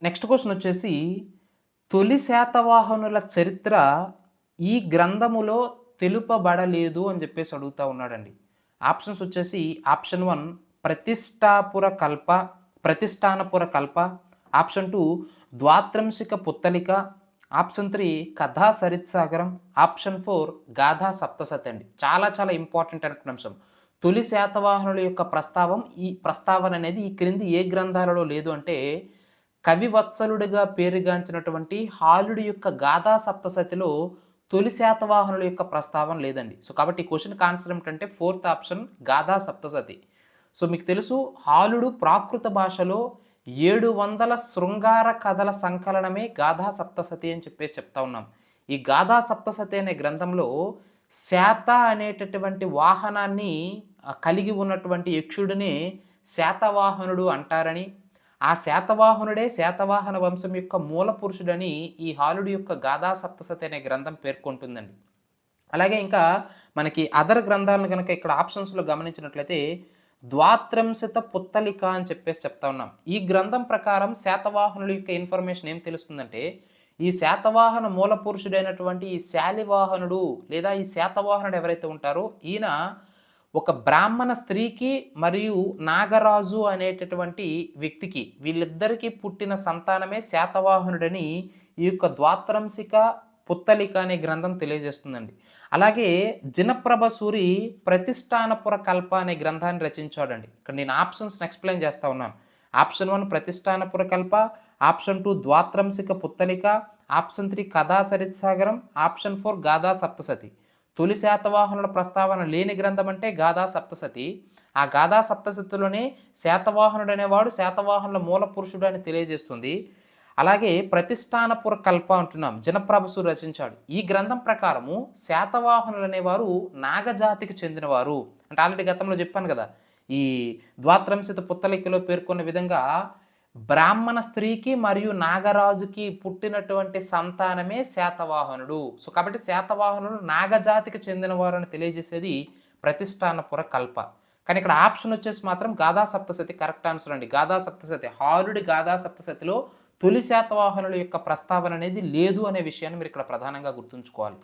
Next question వచ్చేసి తొలి శాతవాహనుల చరిత్ర ఈ గ్రంథములో తెలుపబడలేదు అని చెప్పేసి అడుగుతా ఉన్నాడండి. ఆప్షన్స్ వచ్చేసి ఆప్షన్ 1 ప్రతిష్టాపుర కల్ప ప్రతిష్టానపుర కల్ప, ఆప్షన్ 2 ద్వాత్రంశిక పుత్తలిక, ఆప్షన్ 3 కథా సరిత్సాగరం, ఆప్షన్ 4 గాథా సప్తసతి అండి. చాలా చాలా ఇంపార్టెంట్ అనుకున్న అంశం. తొలి శాతవాహనుల యొక్క ప్రస్తావన అనేది ఈ క్రింది ఏ గ్రంథాలలో లేదు అంటే కవివత్సలుడిగా పేరుగాంచినటువంటి హాలుడి యొక్క గాథా సప్తసతిలో తొలి శాతవాహనుల యొక్క ప్రస్తావన లేదండి. సో కాబట్టి ఈ క్వెషన్‌కి ఆన్సర్ ఏమిటంటే fourth option Gatha Saptashati. So మీకు తెలుసు హాలుడు ప్రాకృత భాషలో 700 శృంగార కథల సంకలనమే గాథా సప్తసతి అని చెప్పేసి చెప్తా ఉన్నాం. ఈ గాథా సప్తసతి అనే గ్రంథంలో శాత అనేటటువంటి వాహనాన్ని కలిగి ఉన్నటువంటి యక్షుడినే శాతవాహనుడు అంటారని, ఆ శాతవాహనుడే శాతవాహన వంశం యొక్క మూల పురుషుడని ఈ హాలుడి యొక్క గాథా సప్తసతి అనే గ్రంథం పేర్కొంటుందండి. అలాగే ఇంకా మనకి అదర్ గ్రంథాలను గనక ఇక్కడ ఆప్షన్స్‌లో గమనించినట్లయితే ద్వాత్రంశిత పుత్తలిక అని చెప్పేసి చెప్తా ఉన్నాం. ఈ గ్రంథం ప్రకారం శాతవాహనుల యొక్క ఇన్ఫర్మేషన్ ఏం తెలుస్తుందంటే ఈ శాతవాహన మూల పురుషుడైనటువంటి ఈ శాలివాహనుడు లేదా ఈ శాతవాహనుడు ఎవరైతే ఉంటారో ఈయన ఒక బ్రాహ్మణ స్త్రీకి మరియు నాగరాజు అనేటటువంటి వ్యక్తికి వీళ్ళిద్దరికీ పుట్టిన సంతానమే శాతవాహనుడని ఈ యొక్క ద్వాత్రంశిక పుత్తలిక అనే గ్రంథం తెలియజేస్తుందండి. అలాగే జినప్రభ సూరి ప్రతిష్టానపుర కల్ప అనే గ్రంథాన్ని రచించాడండి. ఇక్కడ నేను ఆప్షన్స్‌ని ఎక్స్‌ప్లెయిన్ చేస్తా ఉన్నాను. ఆప్షన్ 1 ప్రతిష్టానపుర కల్ప, ఆప్షన్ 2 ద్వాత్రంశిక పుత్తలిక, ఆప్షన్ 3 కథా సరిత్సాగరం, ఆప్షన్ 4 గాథా సప్తసతి. తొలి శాతవాహనుల ప్రస్తావన లేని గ్రంథం అంటే గాథా సప్తసతి. ఆ గాథా సప్తసతిలోనే శాతవాహనుడు అనేవాడు శాతవాహనుల మూల పురుషుడు అని తెలియజేస్తుంది. అలాగే ప్రతిష్టానపుర కల్ప అంటున్నాం జినప్రభసు రచించాడు. ఈ గ్రంథం ప్రకారము శాతవాహనులు అనేవారు నాగజాతికి చెందినవారు. అంటే ఆల్రెడీ గతంలో చెప్పాను కదా! ఈ ద్వాత్రంశిత పుత్తలికలో పేర్కొన్న విధంగా బ్రాహ్మణ స్త్రీకి మరియు నాగరాజుకి పుట్టినటువంటి సంతానమే శాతవాహనుడు. సో కాబట్టి శాతవాహనులు నాగజాతికి చెందినవారు అని తెలియజేసేది ప్రతిష్టానపుర కల్ప. కానీ ఇక్కడ ఆప్షన్ వచ్చేసి మాత్రం గాథా సప్తసతి కరెక్ట్ ఆన్సర్ అండి. గాథా సప్తసతి హాలుడి గాథా సప్తసతిలో తొలి శాతవాహనుల యొక్క ప్రస్తావన అనేది లేదు అనే విషయాన్ని మీరు ఇక్కడ ప్రధానంగా గుర్తుంచుకోవాలి.